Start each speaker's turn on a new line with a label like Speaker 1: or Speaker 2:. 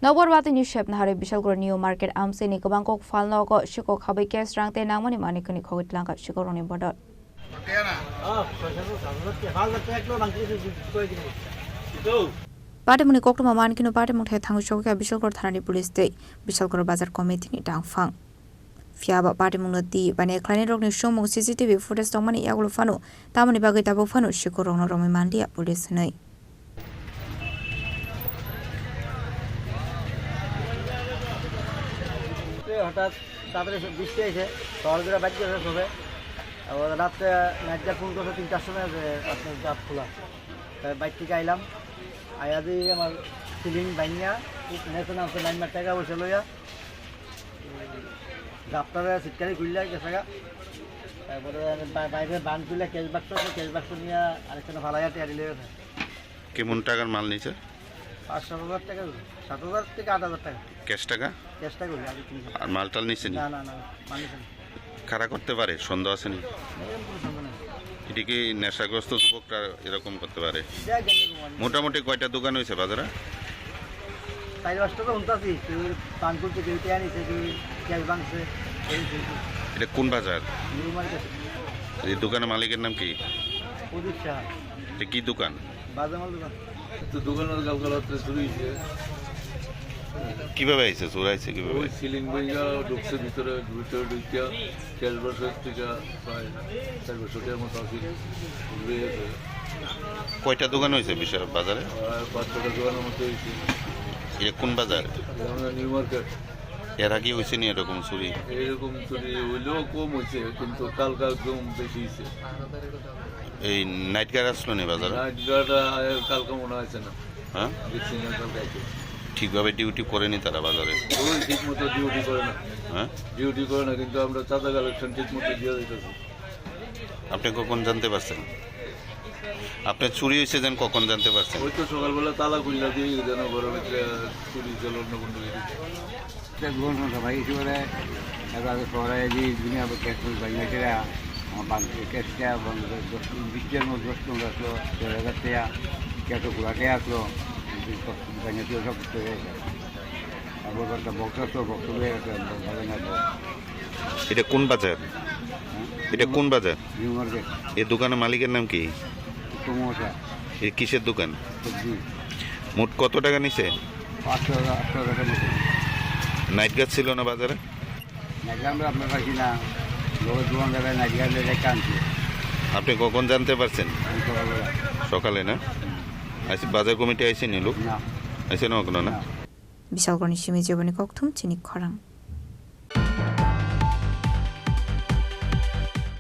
Speaker 1: Nobor ni shep na hare Bishalgor New Market Amseni Kabangkok Falnogo Shiko Kabai Kes Rangte Namani Manikuni Kovit Lanka Shikoroni Bodot. Padamuni Kokuma Mankino Padamut had Hangshoka Bishalgor Thani Police Day, Bishalgor Bazar Committee in Dangfang. Fiaba Padamunati, Bane Clanirok Shomo CCTV footage Domani Yagulfano, Tamani Bagitabo Fano, Shikorono Romi Mandia, Police Nay.
Speaker 2: হঠাৎ তারপরে বৃষ্টি এসে শহরগুলো বাড়ি গেছে সবে আবার রাত্রে নাইটটা ফোন করছে 3-4 সময় যে আপনার জাপ খোলা তাই বাইক থেকে আইলাম আয়া দিয়ে আমার সিলিং বাইনিয়া নেশন আছে 9 লাখ টাকা বসে লইয়া জাপটারে সিটকারি খুললা গেছে গা তারপরে বাইরে বান খুললা ক্যাশ বাক্স নিয়ে আরেকটা ভাড়াইয়া টিয়া দিলে গেছে
Speaker 3: কেমন টাকার মাল নিছে
Speaker 2: 5,000 টাকা 7,000 থেকে 8,000 টাকা
Speaker 3: ক্যাশ টাকা আর মালটাল নিছে
Speaker 2: না না না মাল নিছে
Speaker 3: খারা করতে পারে সন্দেহ আছে নি এটা কি নেশাগ্রস্ত যুবকরা এরকম করতে পারে মোটামুটি কয়টা দোকান হয়েছে বাজারে
Speaker 2: 4-5টা তো উনতাছি পান করতে কেটে আনিছে কি ক্যাশ বাংছে
Speaker 3: এটা কোন বাজার
Speaker 2: নিউ মার্কেট
Speaker 3: এই দোকানের মালিকের নাম কি
Speaker 2: প্রদীপ শাহ
Speaker 3: এটা কি দোকান
Speaker 2: বাজার মাল দোকান
Speaker 4: তো দোকানের কালকালাতে শুরু হয়েছে
Speaker 3: কিভাবে আইছে চোরাইছে কিভাবে
Speaker 4: ওই সিলিং বইয়া ঢুকছে ভিতরে ঢুকিয়া ক্যাশ বাক্সের থেকে প্রায় 4 বছরের মতো আসি ঘুরে গেছে
Speaker 3: কয়টা দোকান হয়েছে বিশাল বাজারে
Speaker 4: আর 5-6টা দোকানের মতো হয়েছে
Speaker 3: এটা কোন বাজার
Speaker 4: নিউ মার্কেট
Speaker 3: এর আগে হয়েছে নি এরকম চুরি
Speaker 4: এইরকম চুরি হইলেও কম হয়েছে কিন্তু কালকা একদম বেশি হয়েছে
Speaker 3: এই নাইট গার্ড আসলো নি বাজারে
Speaker 4: নাইট গার্ডটা কালকা মনে হয়েছে না
Speaker 3: হ্যাঁ
Speaker 4: দেখছি না কালকা আছে
Speaker 3: ঠিকভাবে ডিউটি করেনি তারা বাজারে
Speaker 4: ওই ঠিক মতো ডিউটি করে না
Speaker 3: হ্যাঁ
Speaker 4: ডিউটি করে না কিন্তু আমরা চাঁদা কালেকশন ঠিক মতো দিয়ে দিতেছি
Speaker 3: আপনি কখন জানতে পারছেন আপনার চুরি হয়েছে যেন কখন জানতে পারছেন
Speaker 4: ওই তো সকালবেলা তালা খুললা দিয়ে যেন ঘরের ভিতরে চুরি চল অন্য কোন দিকে
Speaker 2: ভাই এবারে এবার শহরে যে দুনিয়া ক্যাশ বাইনাছে আমার বাংলা ক্যাশটা 20-এর মধ্যে 10 আসলো 4,000 টাকা ক্যাশ ঘোরাতে আসলো বাইনাতে সব কিছু হয়ে গেছে আবার একটা বক্স হয়ে গেছে
Speaker 3: এটা কোন বাজার এটা কোন বাজার
Speaker 2: নিউ মার্কেট
Speaker 3: এই দোকানের মালিকের নাম কি
Speaker 2: সমোসা
Speaker 3: এই কিসের দোকান
Speaker 2: সবজি
Speaker 3: মোট কত টাকা নিছে
Speaker 2: 500-800 টাকার মতো
Speaker 3: নাইট গার্ড ছিল না বাজারে
Speaker 2: আমরা আপনার কাছে না লোক দোকানদারে নাইট গার্ডে রেখে আনছি
Speaker 3: আপনি কখন জানতে পারছেন
Speaker 2: সকালবেলা
Speaker 3: সকালে না আচ্ছা বাজার কমিটি আইসেনি লোক
Speaker 2: না
Speaker 3: আইসে না কোনো না
Speaker 1: Bishalgor ni shimi jobani kokthum chinik khorang.